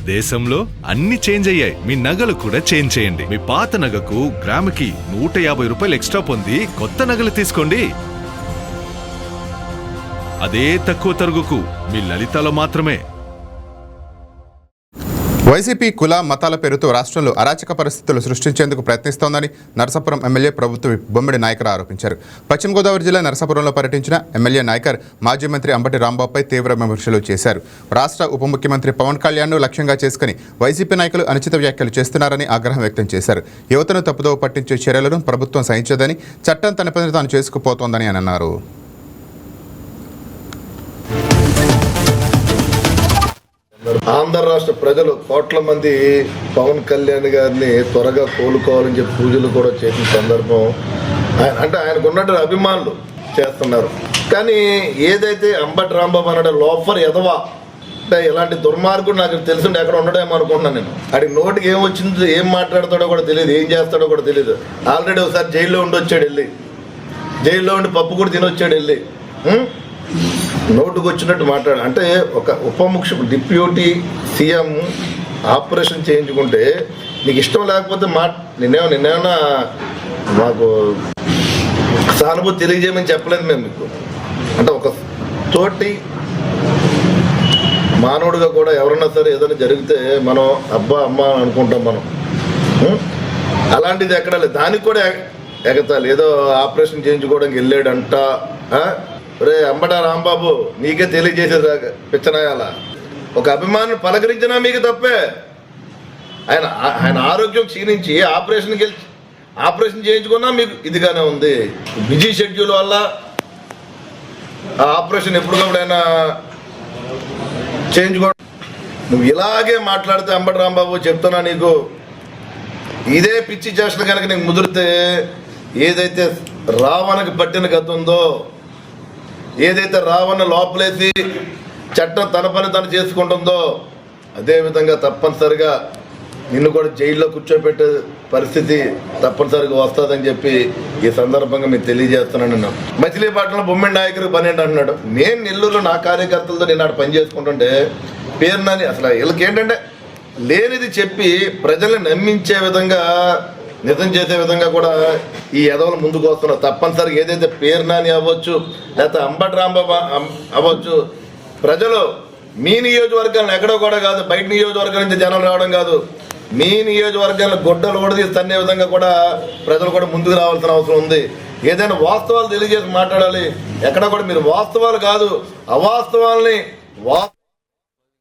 దేశంలో అన్ని చేంజ్ అయ్యాయి, మీ నగలు కూడా చేంజ్ చేయండి. మీ పాత నగకు గ్రాముకి 150 రూపాయలు ఎక్స్ట్రా పొంది కొత్త నగలు తీసుకోండి. అదే తక్కువ తరుగుకు మీ లలితలో మాత్రమే. వైసీపీ కుల మతాల పేరుతో రాష్ట్రంలో అరాచక పరిస్థితులు సృష్టించేందుకు ప్రయత్నిస్తోందని నరసాపురం ఎమ్మెల్యే ప్రభుత్వ బొమ్మిడి నాయకర్ ఆరోపించారు. పశ్చిమ గోదావరి జిల్లా నరసాపురంలో పర్యటించిన ఎమ్మెల్యే నాయకర్ మాజీ మంత్రి అంబటి రాంబాబుపై తీవ్ర విమర్శలు చేశారు. రాష్ట్ర ఉప ముఖ్యమంత్రి పవన్ కళ్యాణ్ను లక్ష్యంగా చేసుకుని వైసీపీ నాయకులు అనుచిత వ్యాఖ్యలు చేస్తున్నారని ఆగ్రహం వ్యక్తం చేశారు. యువతను తప్పుదోవ పట్టించే చర్యలను ప్రభుత్వం సహించదని, చట్టం తన పని తాను చేసుకుపోతోందని అన్నారు. ఆంధ్ర రాష్ట్ర ప్రజలు కోట్ల మంది పవన్ కళ్యాణ్ గారిని త్వరగా కోలుకోవాలని చెప్పి పూజలు కూడా చేసిన సందర్భం అంటే ఆయనకు ఉన్నట్టు అభిమానులు చేస్తున్నారు. కానీ ఏదైతే అంబటి రాంబాబు అన్నాడు లోఫర్ ఎదవా అంటే ఇలాంటి దుర్మార్గుడు నాకు తెలిసిండే ఎక్కడ ఉండడేమో అనుకుంటున్నాను నేను. ఆడికి నోటికి ఏం వచ్చిందో, ఏం మాట్లాడతాడో కూడా తెలియదు, ఏం చేస్తాడో కూడా తెలియదు. ఆల్రెడీ ఒకసారి జైల్లో ఉండి వచ్చాడు, వెళ్ళి జైల్లో ఉండి పప్పు కూడా తినొచ్చాడు, వెళ్ళి నోటుకు వచ్చినట్టు మాట్లాడు. అంటే ఒక ఉప ముఖ్య డిప్యూటీ సీఎం ఆపరేషన్ చేయించుకుంటే నీకు ఇష్టం లేకపోతే నిన్నేమన్నా మాకు సానుభూతి తెలియజేయమని చెప్పలేదు మేము మీకు. అంటే ఒక తోటి మానవుడిగా కూడా ఎవరన్నా సరే ఏదైనా జరిగితే మనం అబ్బా అమ్మ అనుకుంటాం మనం. అలాంటిది ఎక్కడ లేదు. దానికి కూడా ఎగతాలి, ఏదో ఆపరేషన్ చేయించుకోవడానికి వెళ్ళాడంట. రే అంబట రాంబాబు, నీకే తెలియజేసేది పిచ్చనాయాల ఒక అభిమానులు పలకరించినా మీకు తప్పే. ఆయన ఆరోగ్యం క్షీణించి ఆపరేషన్ చేయించుకున్నా మీకు ఇదిగానే ఉంది. బిజీ షెడ్యూల్ వల్ల ఆ ఆపరేషన్ ఎప్పటికప్పుడైనా చేయించుకో. నువ్వు ఇలాగే మాట్లాడితే అంబటి రాంబాబు చెప్తున్నా నీకు ఇదే పిచ్చి చేష్టలు కనుక నీకు ముదిరితే ఏదైతే రావణకి పట్టిన గత ఉందో, ఏదైతే రావణ లోపలేసి చట్టం తన పని తను చేసుకుంటుందో అదేవిధంがతప్పనిసరిగా నిన్ను కూడా జైల్లో కూర్చోబెట్టే పరిస్థితి తప్పనిసరిగా వస్తుందని చెప్పి ఈ సందర్భంగా మీకు తెలియజేస్తున్నాను. నేను మచిలీపట్నంలో బొమ్మిడి నాయకుడు పని ఏంటి అంటున్నాడు. నేను నెల్లూరులో నా కార్యకర్తలతో నేను ఆడ పని చేసుకుంటుంటే పేరునని అసలు వీళ్ళకి ఏంటంటే లేనిది చెప్పి ప్రజల్ని నమ్మించే విధంగా, నిజం చేసే విధంగా కూడా ఈ ఎదవలు ముందుకు వస్తున్నారు. తప్పనిసరిగా ఏదైతే పేరునాని అవ్వచ్చు, లేకపోతే అంబటి రాంబాబు అవ్వచ్చు, ప్రజలు మీ నియోజకవర్గాలను ఎక్కడో కూడా కాదు, బయట నియోజకవర్గం నుంచి జనాలు రావడం కాదు, మీ నియోజకవర్గాలను గొడ్డలు ఓడదీసి తన్నే విధంగా కూడా ప్రజలు కూడా ముందుకు రావాల్సిన అవసరం ఉంది. ఏదైనా వాస్తవాలు తెలియజేసి మాట్లాడాలి. ఎక్కడ కూడా మీరు వాస్తవాలు కాదు అవాస్తవాల్ని